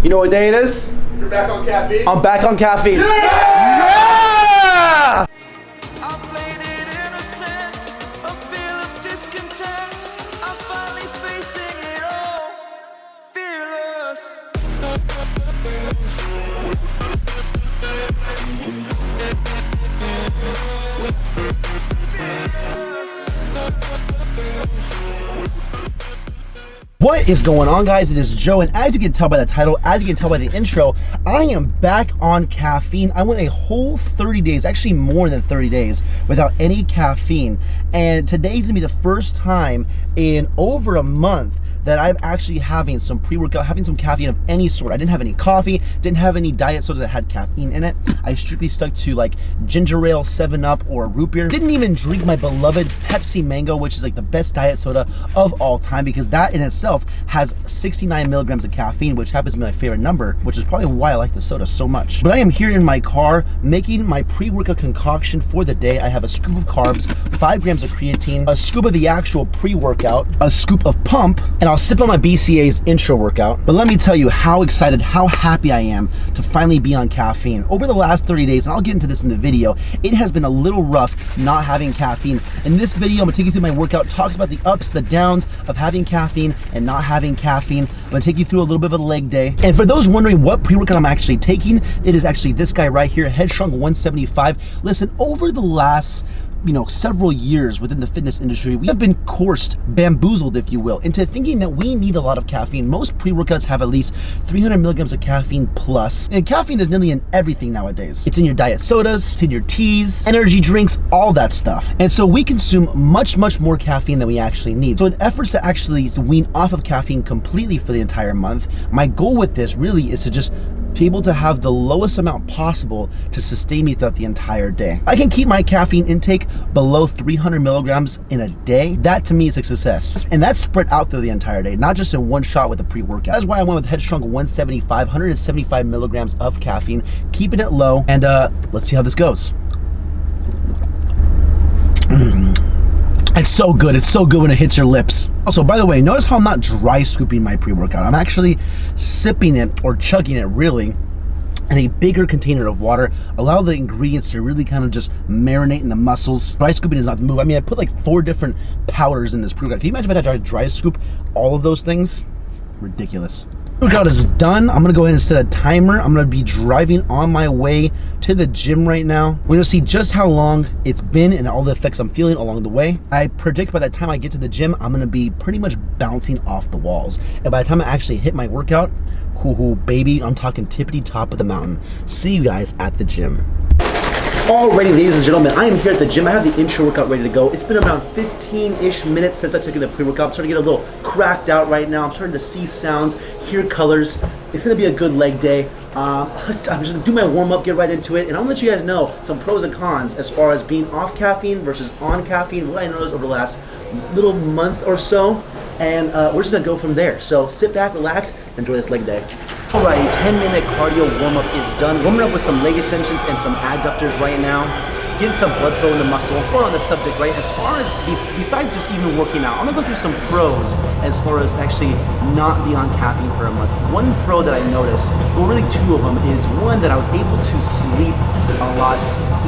You know what day it is? You're back on caffeine? I'm back on caffeine. Yeah! Yeah! I played it innocent, a feel of discontent. I'm finally facing it all, fearless. What is going on, guys? It is Joe, and as you can tell by the title, as you can tell by the intro, I am back on caffeine. I went a whole 30 days, actually more than 30 days, without any caffeine. And today's gonna be the first time in over a month that I'm actually having some pre-workout, having some caffeine of any sort. I didn't have any coffee, didn't have any diet sodas that had caffeine in it. I strictly stuck to like ginger ale, 7-Up, or root beer. Didn't even drink my beloved Pepsi Mango, which is like the best diet soda of all time, because that in itself has 69 milligrams of caffeine, which happens to be my favorite number, which is probably why I like the soda so much. But I am here in my car making my pre-workout concoction for the day. I have a scoop of carbs, 5 grams of creatine, a scoop of the actual pre-workout, a scoop of pump, and I'll sip on my BCAA's intro workout. But let me tell you how excited, how happy I am to finally be on caffeine. Over the last 30 days, and I'll get into this in the video, it has been a little rough not having caffeine. In this video, I'm gonna take you through my workout, talks about the ups, the downs of having caffeine and not having caffeine. I'm gonna take you through a little bit of a leg day. And for those wondering what pre-workout I'm actually taking, it is actually this guy right here, Headstrong 175. Listen, over the last several years within the fitness industry, we have been coursed, bamboozled, if you will, into thinking that we need a lot of caffeine. Most pre-workouts have at least 300 milligrams of caffeine plus. And caffeine is nearly in everything nowadays. It's in your diet sodas, it's in your teas, energy drinks, all that stuff. And so we consume much, much more caffeine than we actually need. So in efforts to actually wean off of caffeine completely for the entire month, my goal with this really is to just be able to have the lowest amount possible to sustain me throughout the entire day. I can keep my caffeine intake below 300 milligrams in a day. That to me is a success. And that's spread out through the entire day, not just in one shot with a pre-workout. That's why I went with Headstrong 175, 175 milligrams of caffeine, keeping it low. And let's see how this goes. It's so good. It's so good when it hits your lips. Also, by the way, notice how I'm not dry scooping my pre-workout. I'm actually sipping it, or chugging it really, in a bigger container of water. Allow the ingredients to really kind of just marinate in the muscles. Dry scooping is not the move. I mean, I put like 4 different powders in this pre-workout. Can you imagine if I had to dry scoop all of those things? Ridiculous. Workout is done. I'm gonna go ahead and set a timer. I'm gonna be driving on my way to the gym right now. We're gonna see just how long it's been and all the effects I'm feeling along the way. I predict by the time I get to the gym, I'm gonna be pretty much bouncing off the walls. And by the time I actually hit my workout, hoo baby, I'm talking tippity top of the mountain. See you guys at the gym. Alrighty, ladies and gentlemen, I am here at the gym. I have the intro workout ready to go. It's been around 15-ish minutes since I took the pre-workout. I'm starting to get a little cracked out right now. I'm starting to see sounds, hear colors. It's gonna be a good leg day. I'm just gonna do my warm-up, get right into it, and I'm gonna let you guys know some pros and cons as far as being off caffeine versus on caffeine, what I noticed over the last little month or so, and we're just gonna go from there. So sit back, relax, enjoy this leg day. Alright, 10-minute cardio warm-up is done. Warming up with some leg extensions and some adductors right now. Getting some blood flow in the muscle. More on the subject, right? As far as, besides just even working out, I'm gonna go through some pros as far as actually not being on caffeine for a month. One pro that I noticed, well really 2 of them, is one that I was able to sleep a lot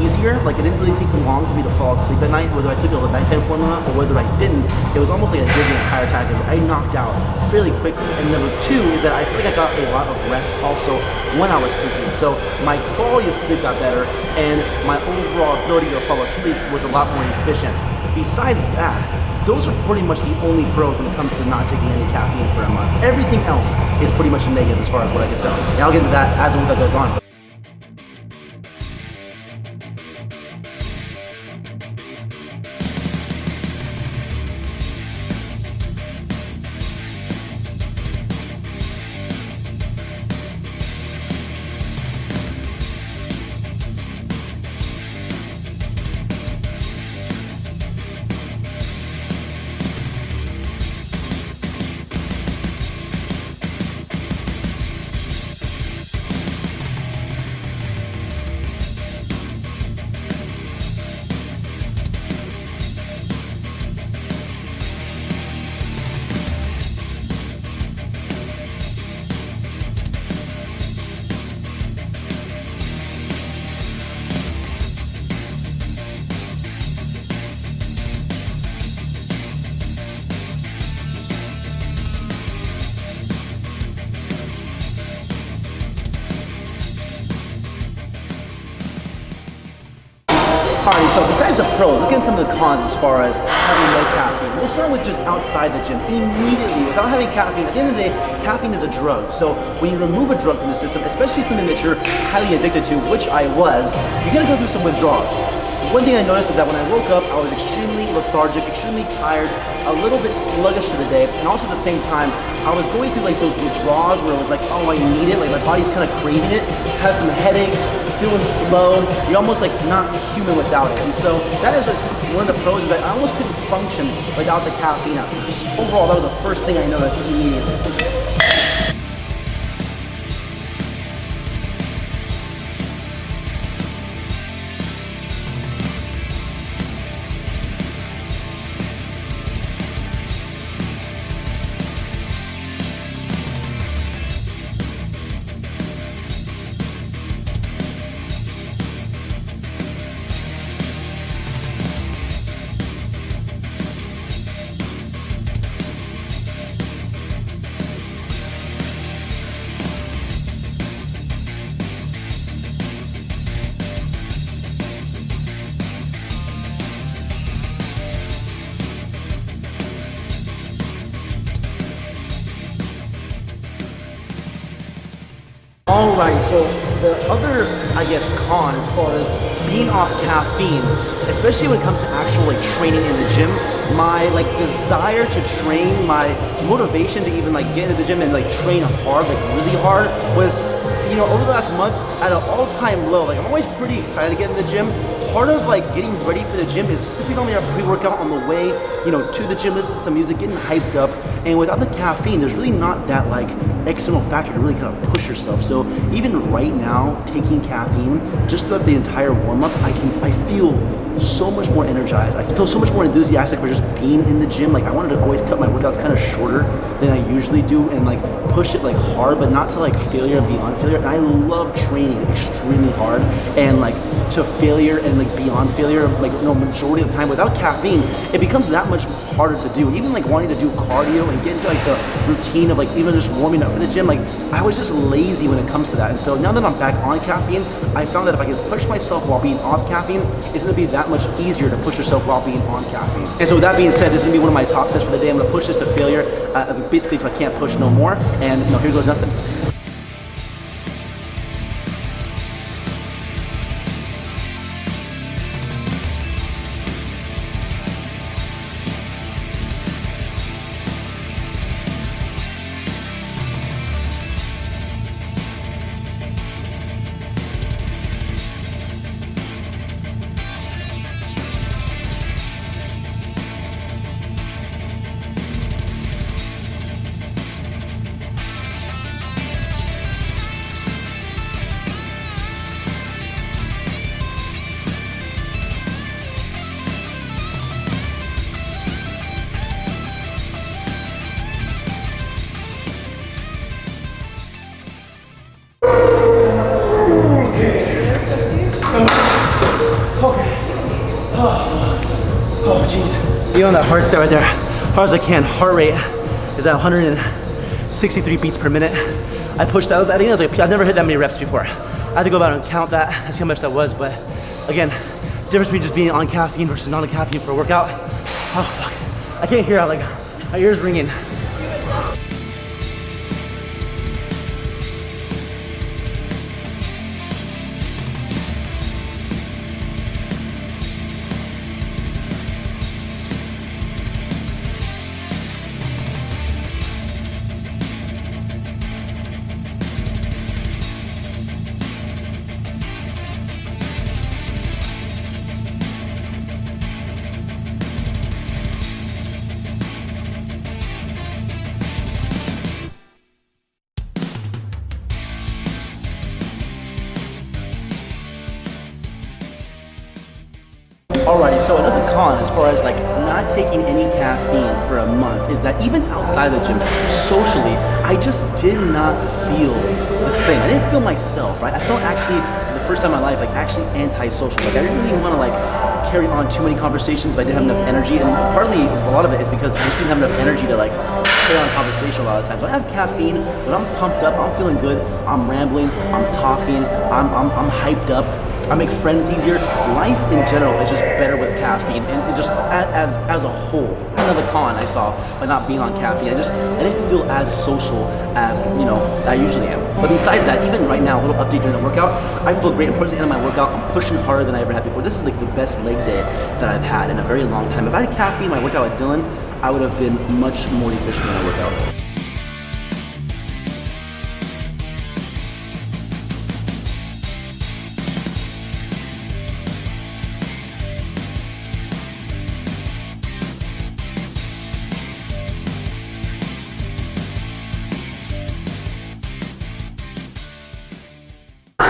easier. Like it didn't really take long for me to fall asleep at night, whether I took a nighttime formula or whether I didn't. It was almost like I did the entire time because I knocked out fairly quickly. And number 2 is that I feel like I got a lot of rest also when I was sleeping. So my quality of sleep got better and my overall ability to fall asleep was a lot more efficient. Besides that, those are pretty much the only pros when it comes to not taking any caffeine for a month. Everything else is pretty much a negative as far as what I can tell. And I'll get into that as the workout goes on. Alright, so besides the pros, let's get into some of the cons as far as having no caffeine. We'll start with just outside the gym. Immediately, without having caffeine, at the end of the day, caffeine is a drug. So when you remove a drug from the system, especially something that you're highly addicted to, which I was, you're gonna go through some withdrawals. One thing I noticed is that when I woke up, I was extremely lethargic, extremely tired, a little bit sluggish for the day, and also at the same time, I was going through like those withdrawals where it was like, oh, I need it, like my body's kind of craving it, have some headaches, feeling slow, you're almost like not human without it. And so that is one of the pros is that I almost couldn't function without the caffeine at first. Overall, that was the first thing I noticed immediately. Alright, so the other, I guess, con as far as being off caffeine, especially when it comes to actual like training in the gym, my like desire to train, my motivation to even like get into the gym and like train hard, like really hard, was, you know, over the last month at an all-time low. Like I'm always pretty excited to get in the gym. Part of like getting ready for the gym is sipping on your pre-workout on the way, you know, to the gym, listening to some music, getting hyped up. And without the caffeine, there's really not that like external factor to really kind of push yourself. So even right now, taking caffeine, just throughout the entire warm-up, I feel so much more energized. I feel so much more enthusiastic for just being in the gym. Like I wanted to always cut my workouts kind of shorter than I usually do and like push it like hard, but not to like failure and beyond failure. And I love training extremely hard and like to failure and like beyond failure, like no majority of the time. Without caffeine, it becomes that much harder to do. And even like wanting to do cardio and get into like the routine of like even just warming up for the gym, like I was just lazy when it comes to that. And so now that I'm back on caffeine, I found that if I can push myself while being off caffeine, it's gonna be that much easier to push yourself while being on caffeine. And so with that being said, this is gonna be one of my top sets for the day. I'm gonna push this to failure, basically till I can't push no more. And you know, here goes nothing. Oh, jeez. You know that heart set right there, hard as I can. Heart rate is at 163 beats per minute. I pushed that. I think it was like, I've never hit that many reps before. I had to go back and count that and see how much that was. But again, difference between just being on caffeine versus not on caffeine for a workout. Oh, fuck. I can't hear out, like, my ears ringing. Alrighty, so another con as far as like not taking any caffeine for a month is that even outside the gym, socially, I just did not feel the same. I didn't feel myself, right? I felt actually, for the first time in my life, like actually anti-social. Like I didn't really want to like carry on too many conversations if I didn't have enough energy. And partly, a lot of it is because I just didn't have enough energy to like carry on a conversation a lot of times. When I have caffeine, when I'm pumped up, I'm feeling good, I'm rambling, I'm talking, I'm hyped up. I make friends easier. Life in general is just better with caffeine, and it just as a whole. Another con I saw by not being on caffeine, I didn't feel as social as I usually am. But besides that, even right now, a little update during the workout, I feel great. Towards the end of my workout, I'm pushing harder than I ever had before. This is like the best leg day that I've had in a very long time. If I had caffeine in my workout with Dylan, I would have been much more efficient in my workout.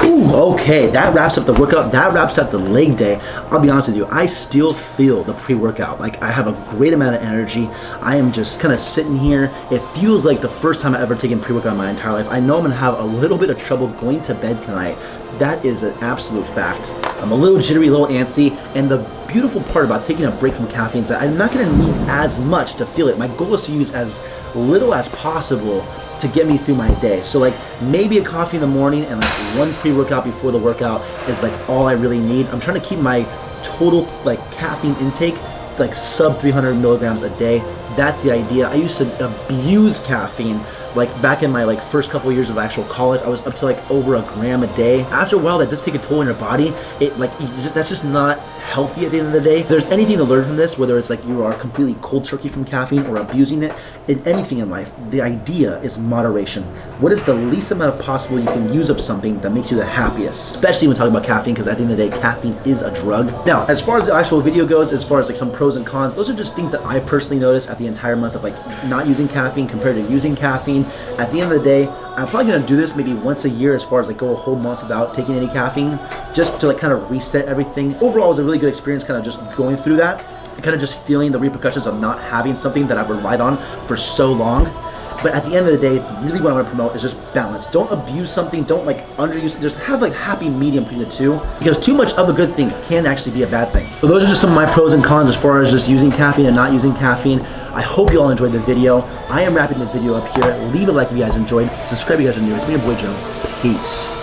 Ooh, okay, that wraps up the workout. That wraps up the leg day. I'll be honest with you, I still feel the pre-workout. Like, I have a great amount of energy. I am just kind of sitting here. It feels like the first time I've ever taken pre-workout in my entire life. I know I'm gonna have a little bit of trouble going to bed tonight. That is an absolute fact. I'm a little jittery, a little antsy, and the beautiful part about taking a break from caffeine is that I'm not gonna need as much to feel it. My goal is to use as little as possible to get me through my day. So like maybe a coffee in the morning and like one pre-workout before the workout is like all I really need. I'm trying to keep my total like caffeine intake like sub 300 milligrams a day. That's the idea. I used to abuse caffeine. Like back in my like first couple of years of actual college, I was up to like over a gram a day. After a while, that does take a toll on your body. That's just not healthy at the end of the day. If there's anything to learn from this, whether it's like you are completely cold turkey from caffeine or abusing it, in anything in life, the idea is moderation. What is the least amount of possible you can use of something that makes you the happiest? Especially when talking about caffeine, because at the end of the day, caffeine is a drug. Now, as far as the actual video goes, as far as like some pros and cons, those are just things that I personally noticed at the entire month of like not using caffeine compared to using caffeine. At the end of the day, I'm probably gonna do this maybe once a year as far as like go a whole month without taking any caffeine, just to like kind of reset everything. Overall, it was a really good experience kind of just going through that and kind of just feeling the repercussions of not having something that I've relied on for so long. But at the end of the day, really what I want to promote is just balance. Don't abuse something, don't like underuse it, just have like happy medium between the two, because too much of a good thing can actually be a bad thing. So those are just some of my pros and cons as far as just using caffeine and not using caffeine. I hope you all enjoyed the video. I am wrapping the video up here. Leave a like if you guys enjoyed. Subscribe if you guys are new. It's me, your boy Joe. Peace.